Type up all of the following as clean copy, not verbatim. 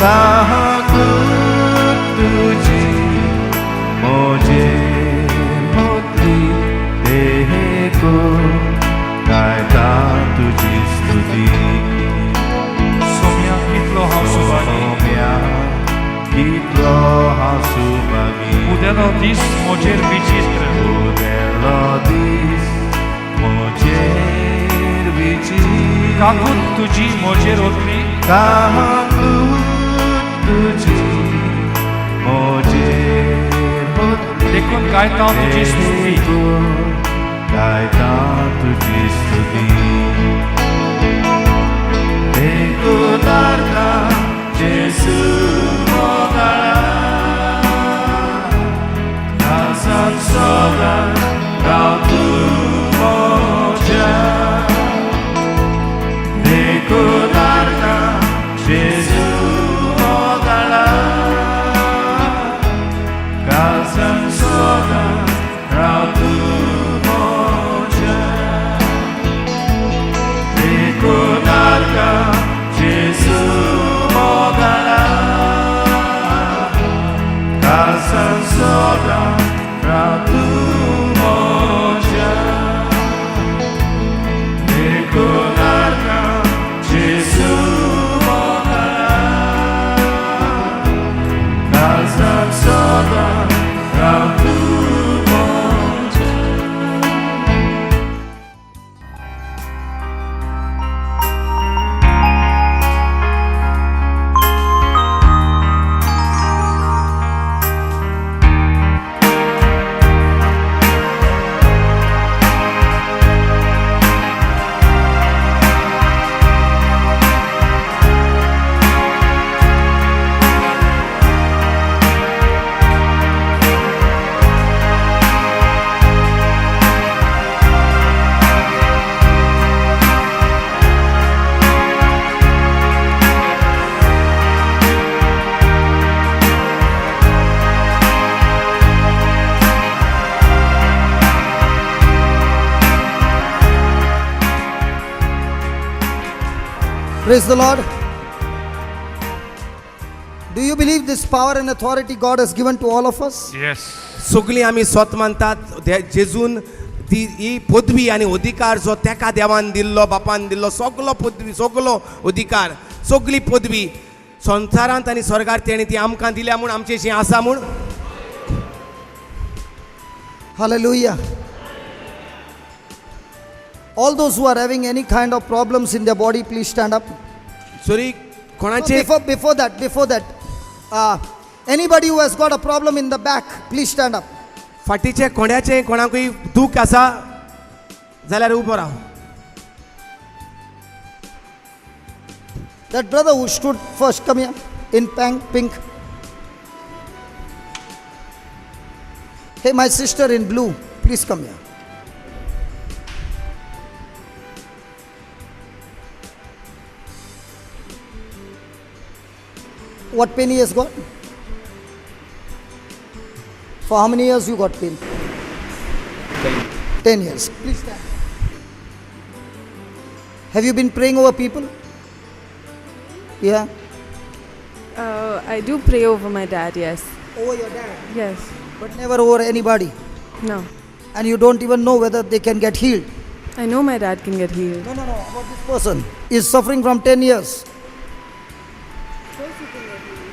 ताकत तुझी मुझे होती देखो गायता तुझी स्तुती सोम्या कितलो हांव सुभागी सोम्या कितलो हांव सुभागी उदेलो दीस म्हजेर विचित्र उदेलो दीस म्हजेर विचित्र काकूत तुजी म्हजेर ओतली काकूत तुजी म्हजेर ओतली देखून गायता हांव तुजी स्तुती गायता तुझी स्तुती देखून आर्ता जेसू मोगाळा कासात सदां राव तूं म्हज्या देखून आर्ता जेसू मोगाळा कासात सदां राव तूं Gesù mogala kasan soda ratu moja dekonarka Gesù mogala kasan soda ratu moja. Praise the Lord. Do you believe this power and authority God has given to all of us? Yes सगळीं आमी स्वत मानतात जेजून ती ही पदवी आनी अधिकार जो तेका देवान दिल्लो बापान दिल्लो सगळो पदवी सगळो अधिकार सगळी पदवी संवसारांत आनी स्वर्गार तेणी ती आमकां दिल्या म्हूण आमचेशी आसा म्हूण Hallelujah. All those who are having any kind of problems in their body, please stand up. Sorry कोणाचे Before that, anybody who has got a problem in the back, please stand up. फाटीचे कोण्याचे कोणाकूय दूख आसा जाल्यार उबो Rao. That brother who stood first, come here, in pink. Hey, my sister in blue, please come here. What pain he has got? For how many years you got pain? 10 years. Please stand. Have you been praying over people? Yeah. I do pray over my dad, yes. Over your dad? Yes. But never over anybody. No. And you don't even know whether they can get healed. I know my dad can get healed. No. About this person is suffering from 10 years.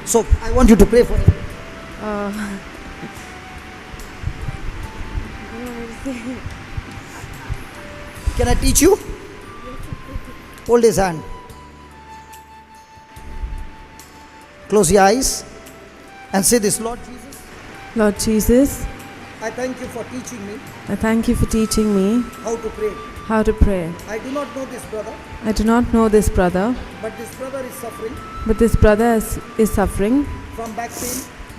So I want you to pray for him. Can I teach you? Hold his hand. Close your eyes and say this, Lord Jesus, Lord Jesus, I thank you for teaching me I thank you for teaching me how to pray. how to pray. I do not know this brother, I do not know this brother, but this brother is suffering but this brother is suffering from back pain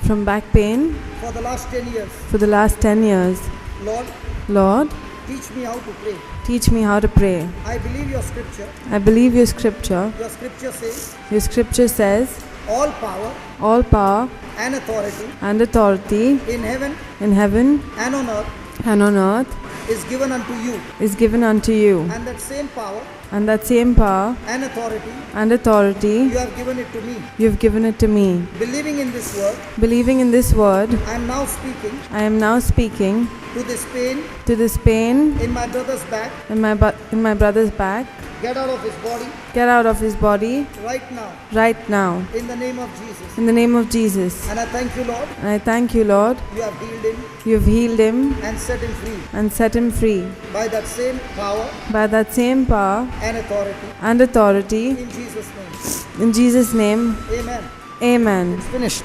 from back pain for the last 10 years. for the last 10 years. Lord, Lord, teach me how to pray. teach me how to pray. I believe your scripture. I believe your scripture. Your scripture says Your scripture says, all power all power and authority and authority in heaven in heaven and on earth and on earth is given unto you, is given unto you, and that same power and that same power and authority and authority you have given it to me. you've given it to me. Believing in this word, Believing in this word, I am now speaking I am now speaking to this pain to this pain in my brother's back. in my brother's back. Get out of his body Get out of his body right now right now in the name of Jesus. in the name of Jesus. And I thank you, Lord. And I thank you, Lord, You have healed him you've healed him and set him free and set him free by that same power by that same power and authority and authority in Jesus' name. in Jesus' name. Amen. Amen. Finished.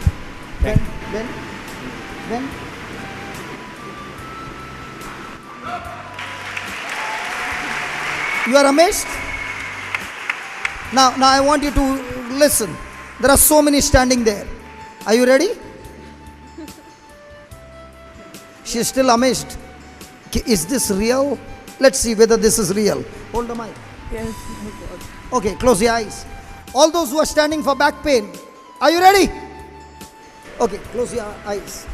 Then. You are amazed? Now I want you to listen. There are so many standing there. Are you ready? She is still amazed. Is this real? Let's see whether this is real. Hold the mic. Yes. Okay, close your eyes. All those who are standing for back pain, are you ready? Okay, close your eyes.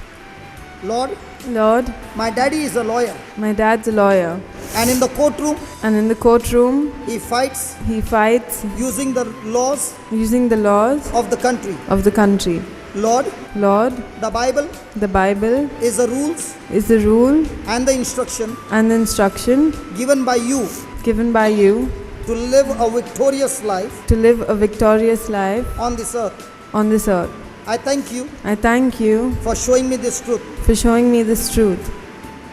Lord, Lord, my daddy is a lawyer, my dad's a lawyer, and in the courtroom, and in the courtroom, he fights he fights using the laws using the laws of the country. of the country. Lord, Lord, the Bible the Bible is the rules is the rule and the instruction and the instruction given by you given by you to live a victorious life to live a victorious life on this earth. on this earth. I thank you I thank you for showing me this truth. for showing me this truth.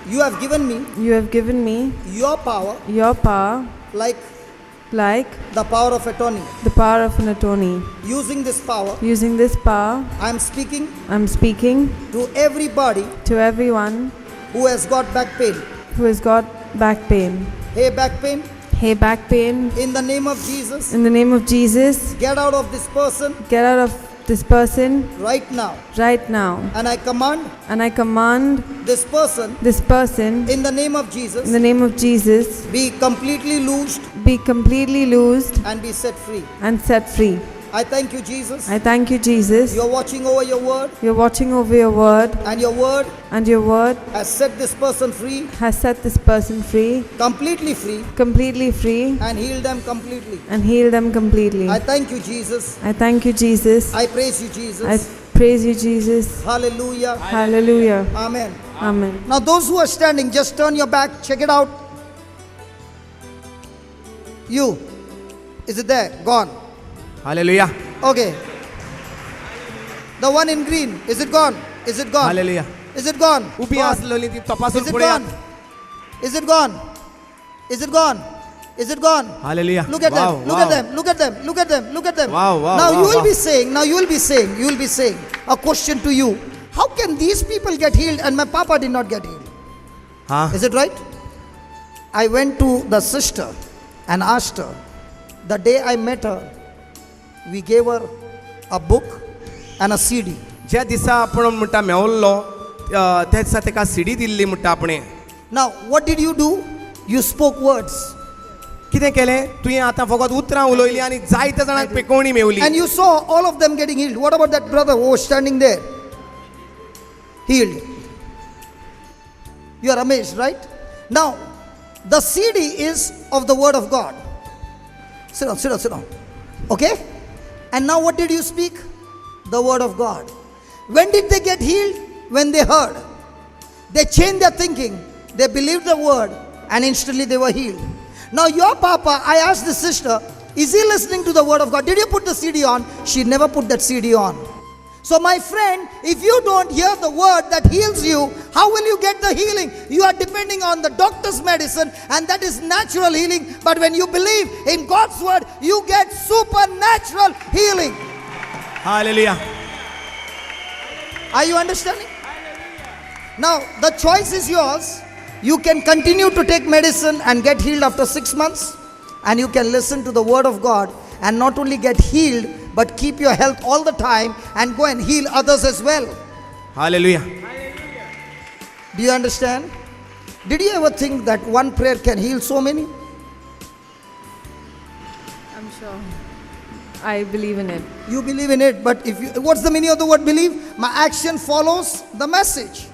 You have given me You have given me your power your power like like the power of attorney. the power of an attorney. Using this power, Using this power, I am speaking I'm speaking to everybody to everyone who has got back pain. who has got back pain. Hey, back pain, Hey, back pain, in the name of Jesus, in the name of Jesus, get out of this person get out of this person right now. right now. And I command And I command this person this person, in the name of in Jesus, the name of Jesus, be completely loosed be completely loosed and be set free. and set free. I thank you, Jesus. I thank you, Jesus. You're watching over your word, You're watching over your word, and your word and your word has set this person free, has set this person free, completely free, and healed them completely. and healed them completely. I thank you, Jesus. I thank you, Jesus. I praise you, I Jesus. praise you, Jesus. Hallelujah. Hallelujah. Amen. Amen. Now, those who are standing, just turn your back, check it out. You, is it there? Gone. Hallelujah. Okay. The one in green, is it gone? Is it gone? Hallelujah. Is it gone? उभी Gone. असलेली ती तपासून Is it पुढे या. gone? Is it gone? Is it gone? Is it gone? Hallelujah. Look at Wow, them. Look wow. at them. Look at them. Look at them. Look at them. Wow, wow, Now wow, you will wow. be saying. Now you will be saying. You will be saying. A question to you. How can these people get healed and my papa did not get healed? हाँ. Is it right? I went to the sister and asked her. The day I met her, we gave her a book and a CD. ज्या दिसा आपण म्हणटा मेवल्लो त्या दिसा ताका सिडी दिल्ली म्हणटा आपणे. Now, what did you do? You spoke words. कितें केलें तुवें आतां फकत उतरां उलोयलीं आनी जायत्या जाणांक पेकोवणी मेवली. And you saw all of them getting healed. What about that brother who was standing there? Healed. You are amazed, right? Now, the CD is of the Word of God. Sit down, sit down, sit down. Okay? And now what did you speak? The Word of God. When did they get healed? When they heard. They changed their thinking. They believed the Word and instantly they were healed. Now your papa, I asked the sister, is he listening to the Word of God? Did you put the CD on? She never put that CD on. So my friend, if you don't hear the word that heals you, how will you get the healing? You are depending on the doctor's medicine, and that is natural healing. But when you believe in God's word, you get supernatural healing. Hallelujah. Are you understanding? Now, the choice is yours. You can continue to take medicine and get healed after 6 months, and you can listen to the word of God and not only get healed, but keep your health all the time and go and heal others as well. Hallelujah. Do you understand? Did you ever think that one prayer can heal so many? I'm sure. I believe in it. You believe in it, but if you, what's the meaning of the word believe? My action follows the message.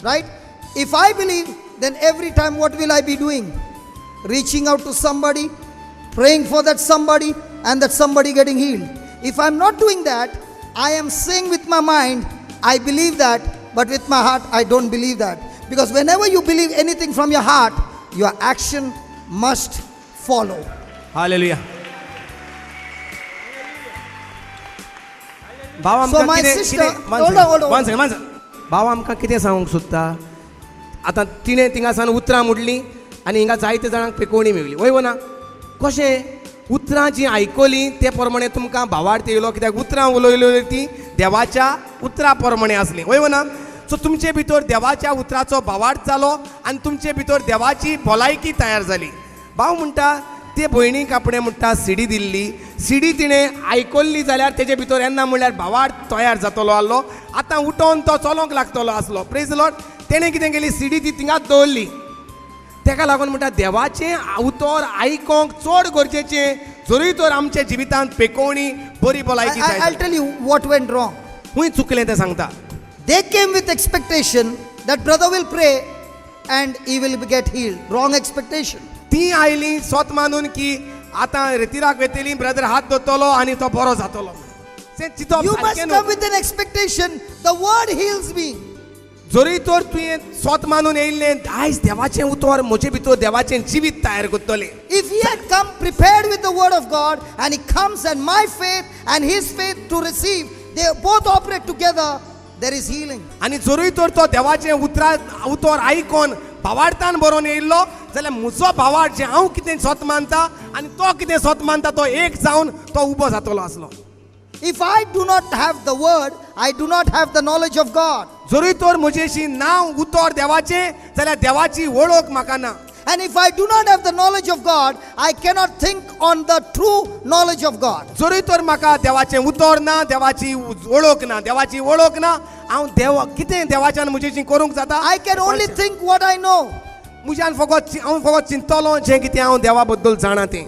Right? If I believe, then every time what will I be doing? Reaching out to somebody, praying for that somebody, and that somebody getting healed. If I'm not doing that, I am saying with my mind, I believe that, but with my heart, I don't believe that. Because whenever you believe anything from your heart, your action must follow. Hallelujah. भाव So आमकां my कितें sister- कितें hold on, hold on. One second भाव आमकां कितें सांगूंक सोदता आतां तिणें थिंगासान उतरां मुडलीं आनी हिंगा जायते जाणांक पेकोवणी मेळ्ळी वय ना कशें उतरां जीं आयकलीं ते प्रमाणे तुमकां भावार्थ येयलो कित्याक उतरां उलयली ती देवाच्या उतरा प्रमाणे आसलीं वय ना सो तुमचे भितर देवाच्या उतराचो भावार्थ जालो आनी तुमचे भितर देवाची भलायकी तयार जाली भाव म्हणटा ते भयणीक आपणें म्हणटा सिडी दिल्ली सिडी तिणें आयकल्ली जाल्यार तेजे भितर येन्ना म्हणल्यार भावार्थ तयार जातलो आसलो आतां उठोन तो चलोंक लागतलो आसलो प्रेज लॉर्ड तेणें कितें केली सिडी ती थिंगाच दवरली तेका लागून म्हणटा देवाचें उतर आयकोंक चड गरजेचें जरी तर आमच्या जिवितांत पेकोवणी बरी भलायकी I'll tell you what went wrong. खूंय चुकलें तें सांगता They came with expectation that brother will pray and he will get healed. Wrong expectation. ती आयली स्वत मानून की आतां रेतिराक वेतेली ब्रदर हात दोतलो आनी तो बरो जातलो तें चिंतप You must सारकें come न्हू. with an expectation. The word heals me. जरी तर तुवें स्वत मानून येयल्लें आयज देवाचें उतर म्हजे भितर देवाचें जिवीत तयार करतलें If he had come prepared with the word of God and he comes and my faith and his faith to receive, they both operate together, there is healing. आनी जरी तर तो देवाचें उतर आयकोन भावार्थान बरोवन येयल्लो जाल्यार म्हजो भावार्थ जें हांव कितें स्वत मानता आनी तो कितें स्वत मानता तो एक जावन तो उबो जातलो आसलो If I do not have the word, I do not have the knowledge of God. जरी तर म्हजेशी नांव उतर देवाचें जाल्यार देवाची वळख म्हाका ना And if I do not have the knowledge of God, I cannot think on the true knowledge of God. जरी तर म्हाका देवाचें उतर ना देवाची वळख ना देवाची वळख ना हांव देव कितें देवाच्यान म्हजेशी करूंक जाता I can only think what I know. म्हज्यान फकत हांव फकत चिंतलो जें कितें हांव देवा बद्दल जाणा तें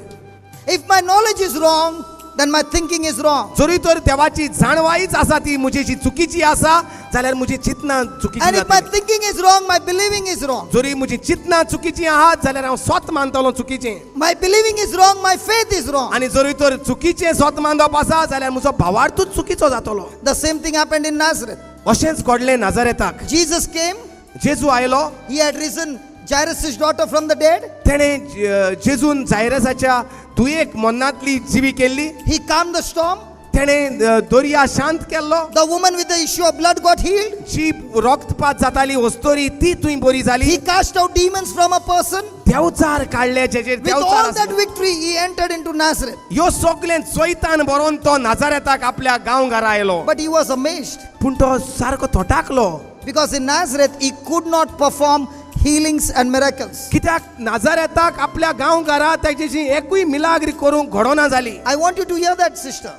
If my knowledge is wrong, then my thinking is wrong. जरी तर देवाची जाणवाईच आसा ती म्हजेशी चुकीची आसा जाल्यार म्हजी चिंतना चुकीची And if my जातली thinking is wrong, my believing is wrong. जरी म्हजी चिंतना चुकीची आहात जाल्यार हांव स्वत मानतलो चुकीचें My believing is wrong, my faith is wrong. आनी जरी तर चुकीचें स्वत मानप आसा जाल्यार म्हजो भावार्थूच चुकीचो जातलो The same thing happened in Nazareth. अशेंच घडलें नाजारेताक Jesus came, जेजू आयलो he had risen Jairus' daughter from the dead. तेणें जेजून जायरसाच्या दुयेक मन्नांतली जिवी केल्ली He calmed the storm. तेणें दर्या शांत केल्लो The woman with the issue of blood got healed. जी रक्तपात जाताली वस्तोरी ती थंय बरी जाली He cast out demons from a person. Devchar काडले जेजेर With all देवचार that आसलो. victory, he entered into Nazareth. ह्यो सगळें चोयतान बरोवन तो नाजारेताक आपल्या गांवघरा आयलो But he was amazed पूण तो सारको थोटाकलो because in Nazareth he could not perform healings and miracles. कित्याक नाजारेताक आपल्या गांवघरा तेजेशी एकूय मिलाग्री करूंक घडोना जाली I want you to hear that, sister.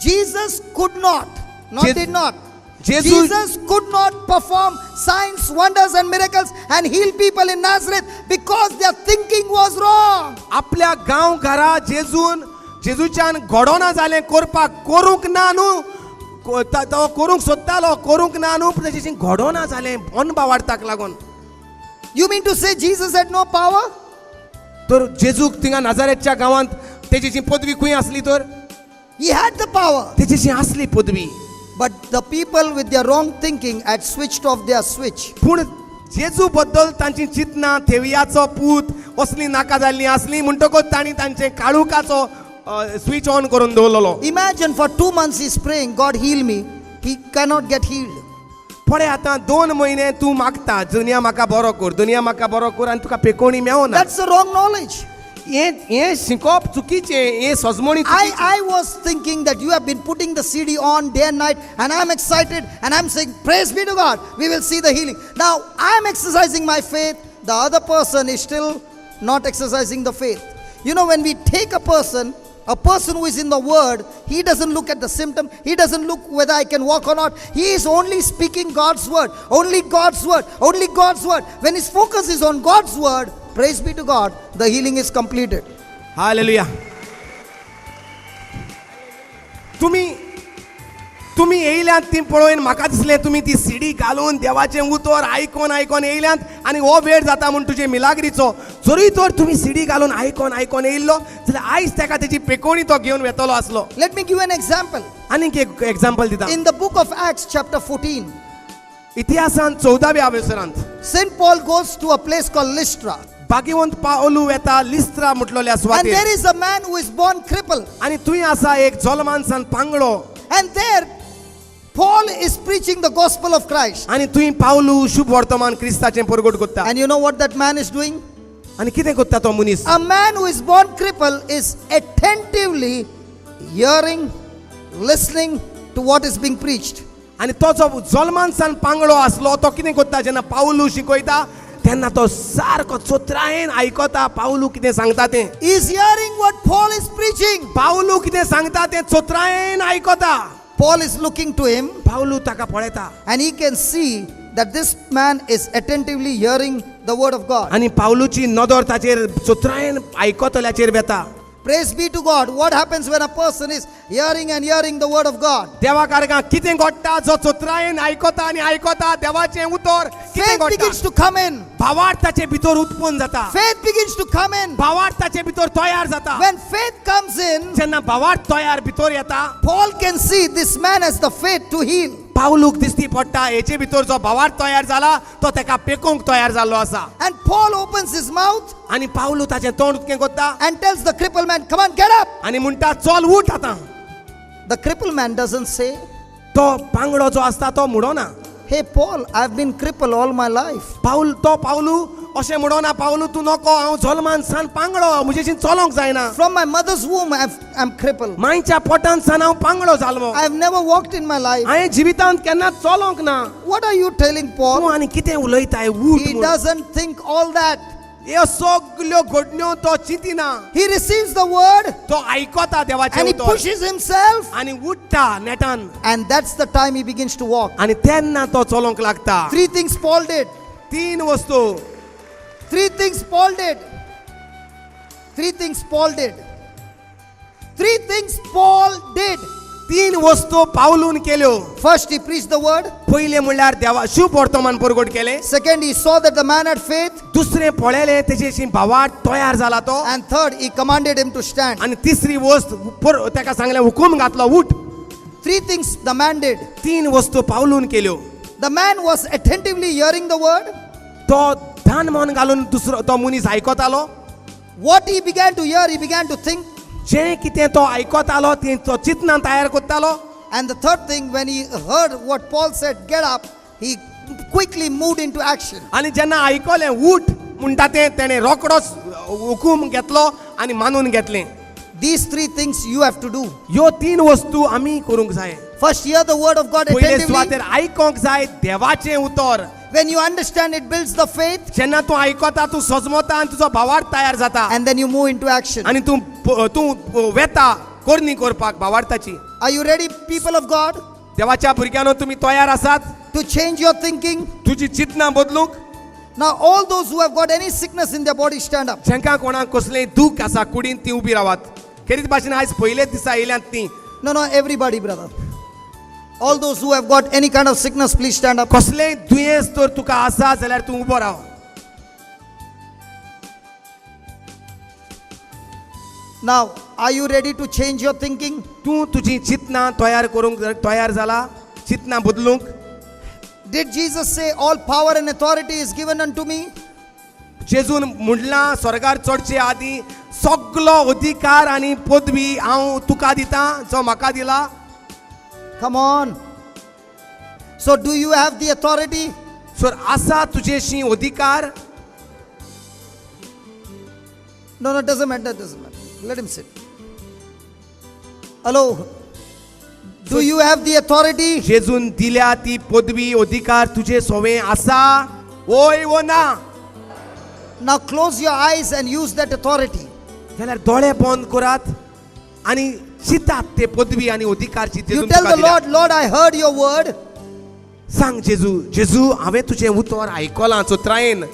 Jesus could not did not. Jesus- Jesus could not perform signs, wonders, and miracles and heal people in Nazareth because their thinking was wrong. आपल्या गांवघरा जेजूच्यान घडोना जालें करपाक करूंक ना न्हू तो करूंक सोदतालो करूंक ना न्हू पूण तेजेशी घडोना जालें अनभावार्थाक लागून You mean to say Jesus had no power? तर जेजूक थिंगा नाजारेतच्या गांवांत तेजेची पदवी खंय आसली तर He had the power. तेजेशी आसली पदवी But the people with their wrong thinking had switched off their switch. पूण जेजू बद्दल तांची चिंतना थेवियाचो पूत असली नाका जाल्ली आसली म्हणटकच तांणी तांचे काळुकाचो स्विच ऑन करून दवरलेलो Imagine for 2 months he's praying, God heal me. He cannot get healed. पळय आतां 2 म्हयने तूं मागता दुनिया म्हाका बरो कर दुनिया म्हाका बरो कर आनी तुका पेकोवणी मेळना That's the wrong knowledge. हे शिकोवप चुकीचें हे सजमणी I was thinking that you have been putting the CD on day and night, and I'm excited, and I'm saying, praise be to God, we will see the healing. Now, I'm exercising my faith, the other person is still not exercising the faith. You know, when we take a person who is in the word, he doesn't look at the symptom, he doesn't look whether I can walk or not. He is only speaking God's word, only God's word, only God's word. When his focus is on God's word, praise be to God, the healing is completed. Hallelujah तुम्ही येयल्यात ती पळोवन म्हाका दिसलें तुम्ही ती सिडी घालून देवाचें उतर आयकोन येयल्यात आनी हो वेळ जाता म्हूण तुजे मिलाग्रीचो जरी तर तुम्ही सिडी घालून आयकोन येयल्लो जाल्यार आयज ताका तेजी पेकोवणी तो घेवन वेतलो आसलो. Let me give you an example. आनीक एक एग्जाम्पल दिता. In the book of Acts, chapter 14, इतिहासांत 14व्या वेसरांत St. Paul goes to a place called Lystra. भाग्यवंत पावलू वेता लिस्त्रा म्हटलोल्या And सुवातेर there is a man who is born crippled. आनी थंय आसा एक जल्मानसान पांगडो And there, Paul is preaching the gospel of Christ. आनी थंय पावलू शुभ वर्तमान क्रिस्ताचें परगट करता. And you know what that man is doing? आनी कितें करता तो मनीस? A man who is born crippled is attentively hearing, listening to what is being preached. आनी तो जो जल्मानसान पांगडो आसलो तो कितें करता जेन्ना पावलू शिकयता तेन्ना तो सारको चोत्रायेन आयकता पावलू कितें सांगता तें. He is hearing what Paul is preaching. पावलू कितें सांगता तें चोत्रायेन आयकता. Paul is looking to him पावलू ताका पळयता and he can see that this man is attentively hearing the word of God. आनी पावलूची नदर ताचेर चोत्रायेन आयकतल्याचेर वेता. Praise be to God. What happens when a person is hearing and hearing the word of God? देवा कारगा कितें घडटा जो चोत्रायेन आयकता आनी आयकता देवाचें उतर कितें Faith घडटा begins to come in. भावार्थ ताचे भितर उत्पन्न जाता. Faith begins to come in. भावार्थ ताचे भितर तयार जाता. When faith comes in, जेन्ना भावार्थ तयार भितर येता Paul can see this man has the faith to heal. पावलूक दिसती पडटा हेचे भितर जो भावार्थ तयार जाला तो ताका पेकोवंक तयार जाल्लो आसा. And Paul opens his mouth आनी पावलू ताचें तोंड उदकें करता and tells the crippled man, come on, get up. आनी म्हणटा चल उठ आतां. The crippled man doesn't say, तो पांगडो जो आसता तो म्हणना hey Paul, I've been crippled all my life. पावलू अशें म्हणना पावलू तूं नको हांव जल्मान सान पांगडो म्हजेशीं चलोंक जायना. From my mother's womb, I'm crippled. मांयच्या पोटांत सान हांव पांगडो जाल्लो. I've never walked in my life. हांवें जिवितांत केन्ना चलोंक ना. What are you telling तूं Paul? आनी कितें उलयताय उठ He म्हूण. doesn't think all that. ह्यो सगल्यो घडण्यो तो चिंतिना. He receives the word तो आयकता देवाचें and he उतर pushes himself, आनी उठता नेटान and that's the time he begins to walk. आनी तेन्ना तो चलोंक लागता. 3 things Paul did. 3 वस्तू 3 things Paul did. 3 things Paul did. 3 things Paul did. 3 वस्तू पावलून केल्यो. First, he preached the word. पयले म्हणल्यार देवा शुभ वर्तमान परगट केलें. Second, he saw that the man had faith. दुसरें पळयलें तेजेशी भावार्थ तयार जाला तो. And third, he commanded him to stand. आनी तिसरी वस्त ताका सांगलें हुकूम घातलो उठ. 3 things the man did. 3 वस्तू पावलून केल्यो. The man was attentively hearing the word. तो ध्यान मन घालून दुसरो तो मनीस आयकतालो. What he began to hear, he began to think. जें कितें तो आयकतालो तें तो चिंतनान तयार करतालो. And the third thing, when he heard what Paul said, get up, he quickly moved into action. आनी जेन्ना आयकलें उठ म्हणटा तें तेणें रोकडोच हुकूम घेतलो आनी मानून घेतलें. These 3 things you have to do. ह्यो 3 वस्तू आमी करूंक जाय. First, hear the word of God पयले attentively. सुवातेर आयकोंक जाय देवाचें उतर. When you understand, it builds the faith, जेन्ना तूं आयकता तूं सजमता आनी तुजो भावार्थ तयार जाता and then you move into action. आनी तूं वेता करणी करपाक भावार्थाची. Are you ready, people of God, देवाच्या भुरग्यांनो तुमी तयार आसात to change your thinking? तुजी चिंतना बदलूंक. Now, all those who have got any sickness in their body, stand up. जेंकां कोणाक कसलेंय दूख आसा कुडीन ती उबी रावात. खेरीत भाशेन आयज पयलेच दिसा येयल्यांत ती. No, everybody, brother. All those who have got any kind of sickness, please stand up. कसलेंय दुयेंस तर तुका आसा जाल्यार तूं उबो Rao. Now, are you ready to change your thinking? तूं तुजी चिंतना तयार करूंक तयार जाला चिंतना बदलूंक. Did Jesus say, all power and authority is given unto me? जेजून म्हणलां स्वर्गार चडचे आदी सगलो अधिकार आनी पदवी हांव तुका दितां जो म्हाका दिला. Come on. So, do you have the authority? Sir आसा तुजेशी अधिकार. No, it doesn't matter. Let him sit. Hello. Do you have the authority? जेजून दिल्या ती पदवी अधिकार तुजे सोवें आसा ओय वो ना. Now close your eyes and use that authority. जाल्यार दोळे बंद करात आनी चिंतात ते पदवी आनी अधिकारची You जेजून tell तुका the दिल्या. Lord, I heard your word. सांग जेजू हांवें तुजें उतर आयकलां चोत्रायेन.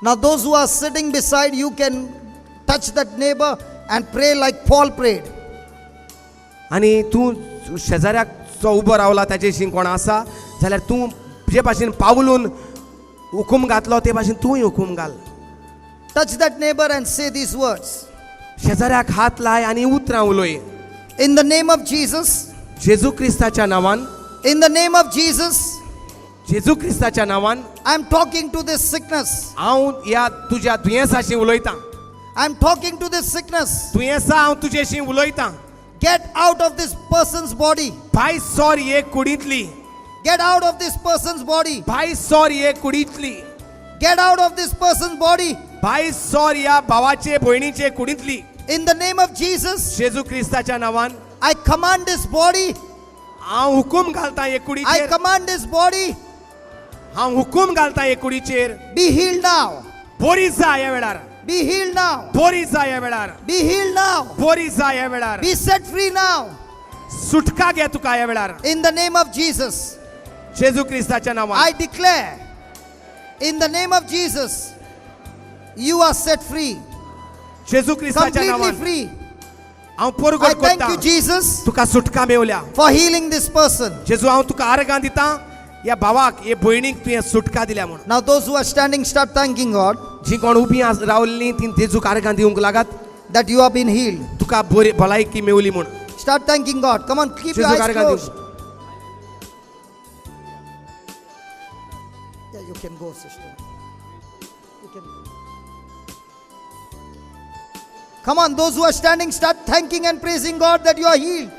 Now those who are sitting beside you can touch that neighbor and pray like Paul prayed. आनी तूं शेजाऱ्याक जो उबो रावला ताचेशी कोण आसा जाल्यार तूं जे भाशेन पावलून हुकूम घातलो ते भाशेन तूंय हुकूम घाल. Touch that neighbor and say these words. शेजाऱ्याक हात लाय आनी उतरां उलय. In the name of Jesus, जेजू क्रिस्ताच्या नांवान, in the name of Jesus, जेजू क्रिस्ताच्या नांवान I'm talking to this sickness. हांव ह्या तुज्या दुयेंसाशी उलयतां. I'm talking to this sickness. दुयेंसा हांव तुजेशी उलयतां. Get out of this person's body. भायर सोर हे कुडींतली. Get out of this person's body. भायर सोर हे कुडींतली. Get out of this person's body. भायर सोर ह्या भावाचे भयणीचे कुडींतली. In the name of Jesus, जेजू क्रिस्ताच्या नांवान I command this body. हांव हुकूम घालतां हे I कुडीचेर. command this body. हांव हुकूम घालतां हे कुडीचेर. Be healed now. बरी जा ह्या वेळार. Be healed now. बरी जा ह्या वेळार. Be healed now. बरी जा ह्या वेळार. Be set free now. सुटका घे तुका ह्या वेळार. In the name of Jesus, जेजू क्रिस्ताच्या नांवान I declare, in the name of Jesus, you are set free. Jeju क्रिस्ताच्या Completely नांवान free. हांव I परगट thank करतां. you, Jesus, तुका सुटका मेवल्या. for healing this person. जेजू हांव तुका आर्गां दितां. ह्या भावाक हे भयणीक तुवें सुटका दिल्या म्हूण. Now, those who are standing, start thanking God जी कोण उबीं रावल्लीं ती जेजूक आर्गां दिवंक लागत. that you have been healed. तुका बरी भलायकी मेवली म्हूण. Start thanking God. Come on, keep your जेजूक eyes आर्गां closed. दिवंक. Yeah, you can go, sister. You can. Come on, those who are standing, start thanking and praising God that you are healed.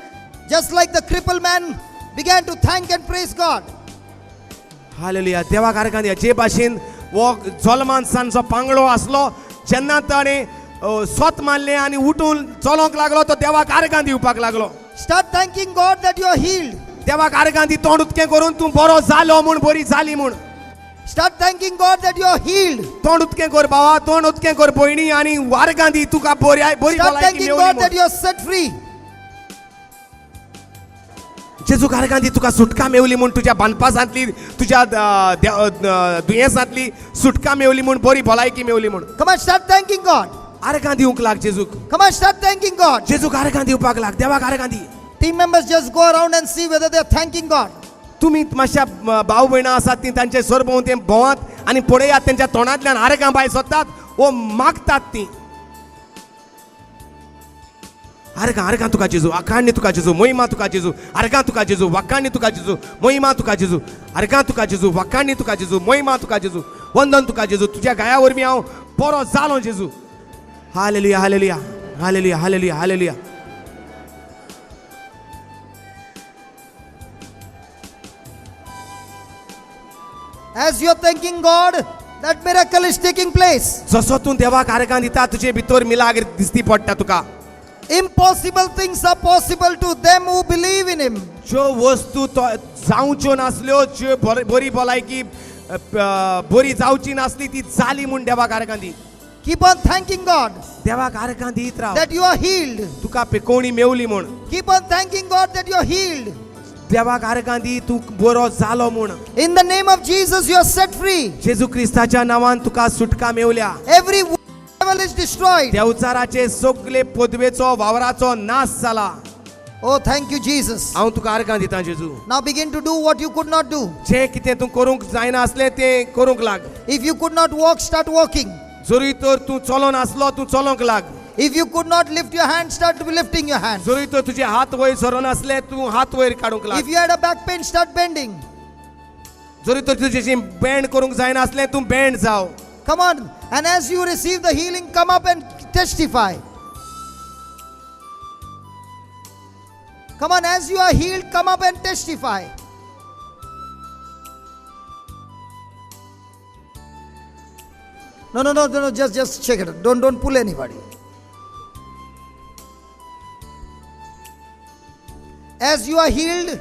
Just like the crippled man began to thank and praise God. Hallelujah. देवाक आर्गां दिया. जे भाशेन वो जल्मान सावन जो पांगडो आसलो जेन्ना ताणें स्वत मारलें आनी उठून चलोंक लागलो तो देवाक आर्गां दिवपाक लागलो. Start thanking God that you are healed. देवाक आर्गां दी. तोंड उतकें करून तूं बरो जालो म्हूण बरी जाली म्हूण. Start thanking God that you are healed. तोंड उतकें कर भावा. तोंड उतकें कर भयणी आनी आर्गां दी. तुका बरी Start भलायकी thanking मेवली God that म्हूण. you are set free. जेजूक आर्गां दी. तुका सुटका मेवली म्हूण. तुज्या बांदपासांतली तुज्या दुयेंसांतली सुटका मेवली म्हूण. बरी भलायकी मेवली म्हूण. Come on, start thanking God. आर्गां दिवंक लाग जेजूक. Come on, start thanking God. जेजूक आर्गां दिवपाक लाग. देवाक आर्गां दी. Team members just go around and see whether they are thanking God. तुमी मातशा भाव भयणां आसात ती तांचे सोरभोंव ते भोंवात आनी पळयात तेंच्या तोंडांतल्यान आर्गां भायर सरतात वो मागतात ती. आर्गां आर्गां तुका जेजू. आखाणी तुका जेजू. मोहिमा तुका जेजू. आर्गां तुका जेजू. वाखाणी तुका जेजू. मोहिमा तुका जेजू. आर्गां तुका जेजू. वाखाणी तुका जेजू. मोहिमा तुका जेजू. वंदन तुका जेजू. तुज्या गाया वरवीं हांव बरो जालो जेजू. Hallelujah hallelujah hallelujah hallelujah hallelujah. As you are thanking God, that miracle is taking place. जसो तूं देवाक आर्गां दिता तुजे भितर मिलाग्र दिसती पडटा तुका. Impossible things are possible to them who believe in Him. ज्यो वस्तू जावच्यो नासल्यो ज्यो बरी भलायकी बरी जावची नासली ती जाली म्हूण देवाक आर्गां दी. Keep on thanking God देवाक आर्गां दीत Rao. that you are healed. तुका पेकोवणी मेवली म्हूण. Keep on thanking God that you are healed. देवाक आर्गां दी. तूं बरो जालो म्हूण. In the name of Jesus, you are set free. जेजू क्रिस्ताच्या नांवान तुका सुटका मेवल्या. Every devil is destroyed. देवचाराचे सगळे पदवेचो वावराचो नाश जाला. Oh, thank you, Jesus. हांव तुका आर्गां दितां जेजू. Now begin to do what you could not do. जें कितें तूं करूंक जायना आसलें तें करूंक लाग. If you could not walk, start walking. जरी तर तूं चलो नासलो तूं चलोंक लाग. If you could not lift your hand, start lifting your hand. जरी तर तुजे हात वयर सरोन आसले तूं हात वयर काडूंक लाग. If you had a back pain, start bending. जरी तर तुजेशी बँड करूंक जायना आसलें तूं बँड जाव. Come on. And as you receive the healing, come up and testify. Come on, as you are healed, come up and testify. No, just check it. Don't pull anybody. As you are healed,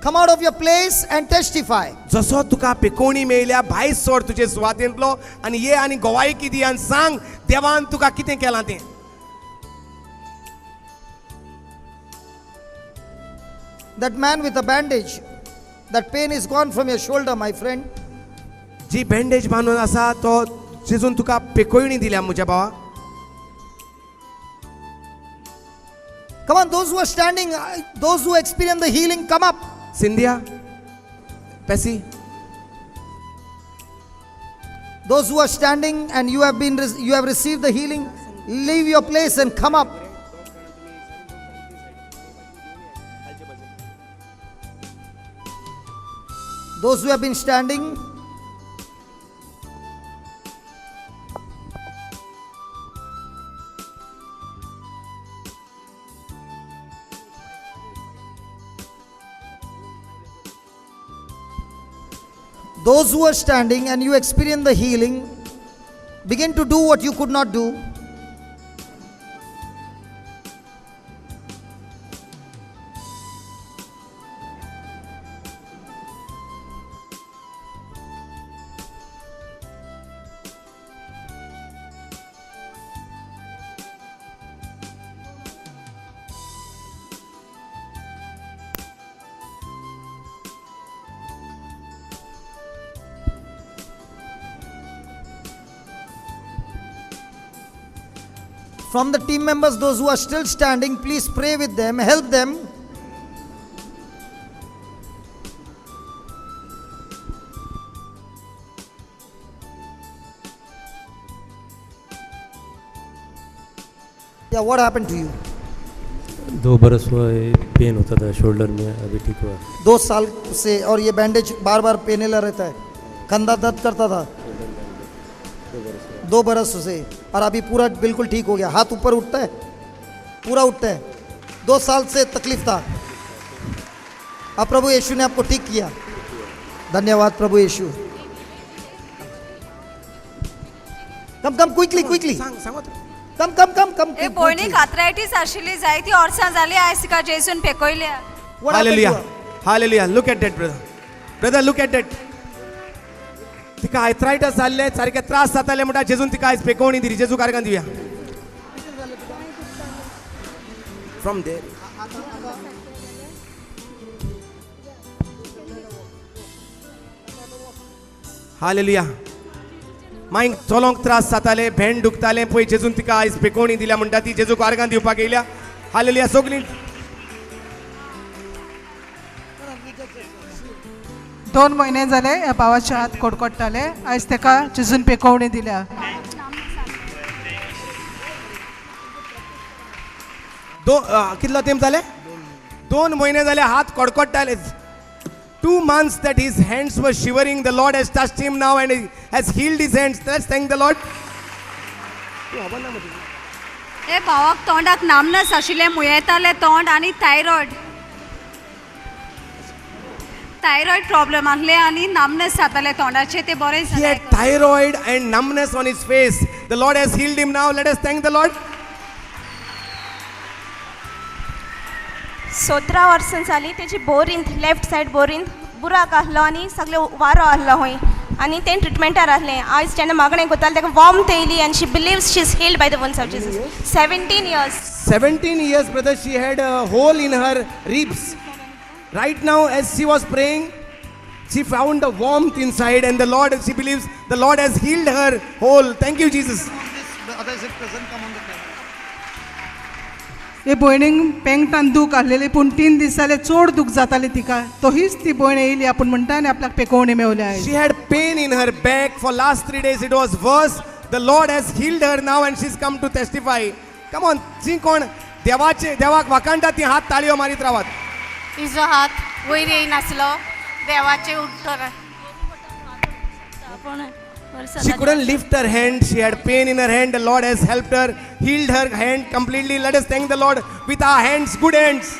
come out of your place and testify. जसो तुका पेकोवणी मेळल्या भायर सोड तुजे सुवातेंतलो आनी ये आनी गोवायकी दी आनी सांग देवान तुका कितें केलां तें. That man with a bandage, that pain is gone from your shoulder, my friend. जी बँडेज बांदून आसा तो जेजून तुका पेकोवणी दिल्या म्हज्या भावा. Come on, those who are standing, those who experience the healing, come up. Cynthia, Pessy, Those who are standing and you have received the healing, leave your place and come up. Those who have been standing, those who are standing and you experience the healing, begin to do what you could not do. From the team members, those who are still standing, please pray with them, help them. Yeah, what happened to you? 2 बरस हुआ ये pen होता था shoulder में, अभी ठीक हुआ। 2 साल से, और ये बैंडेज बार बार पेनेला रहता है, कंधा दर्द करता था 2 बरस से, और अभी पूरा बिल्कुल ठीक हो गया। हाथ ऊपर उठता है, पूरा उठता है। 2 साल से तकलीफ था, अब प्रभु यीशु ने आपको ठीक किया। धन्यवाद प्रभु यीशु। कम कम क्विकली क्विकली कम ए बोयनीक आर्थरायटीस आशिल्ली जायती वर्सां जाली आयज तिका जेजून पेकयल्या. Hallelujah. Hallelujah. Look at that, brother. Brother, look at that. तिका आर्थरायटिस जाल्ले, सारके त्रास जाताले म्हणटा जेजून तिका आयज पेकोवणी दिली. जेजू कारकान दिवया. From there. Hallelujah. मांक चलोंक त्रास जाताले, भेंड दुखताले, पळय जेजून तिका आयज पेकोवणी दिल्या म्हणटा ती जेजू कारकान दिवपाक येयल्या. हालेलुया. सगळीं 2 महिने जाले ह्या भावाचे हात कडकडटाले, आयज ताका जेजून पेकोवणी दिल्या. कितलो तेंप जाले? 2 महिने जाले हात कडकडटाले. 2 months that his hands were shivering. The Lord has touched him now and he has healed his hands. Let's thank the Lord. ए भावाक तोंडाक नामनस आशिल्ले, मुयेताले तोंड आनी थायरॉयड प्रॉब्लेम आहले आनी नामनस जाताले तोंडाचे, ते बरे He had thyroid and numbness on his face. The Lord has healed him now. Let us thank the Lord. 17 वर्सां जाली तेजी बोरींत, लेफ्ट सायड बोरींत बुराक आहलो आनी सगळे वारो आहलो हूंय, आनी तें ट्रिटमेंटार आहलें. आयज जेन्ना मागणें कोतालें तेका वॉर्म येयली आनी she believes she is healed by the ones of Jesus. 17 years. 17 years, brother, she had a hole in her ribs. Right now, as she was praying, she found a warmth inside, and the Lord, she believes, the Lord has healed her whole. Thank you, Jesus. हे भयणीक पेंगटान दूख आहलेली, पूण 3 दीस जाले चड दूख जाताली तिका. तो हीच ती भयण येयली, आपूण म्हणटा आनी आपल्याक पेकोवणी मेवल्या. She had pain in her back for last 3 days. It was worse. The Lord has healed her now, and she's come to testify. Come on, जी कोण देवाक वाकांटा ती हात ताळयो मारीत रावात. तिजो हात वयर येयनासलो, देवाचे उत्तर. She couldn't lift her hand. She had pain in her hand. The Lord has helped her, healed her hand completely. Let us thank the Lord with our hands, good hands.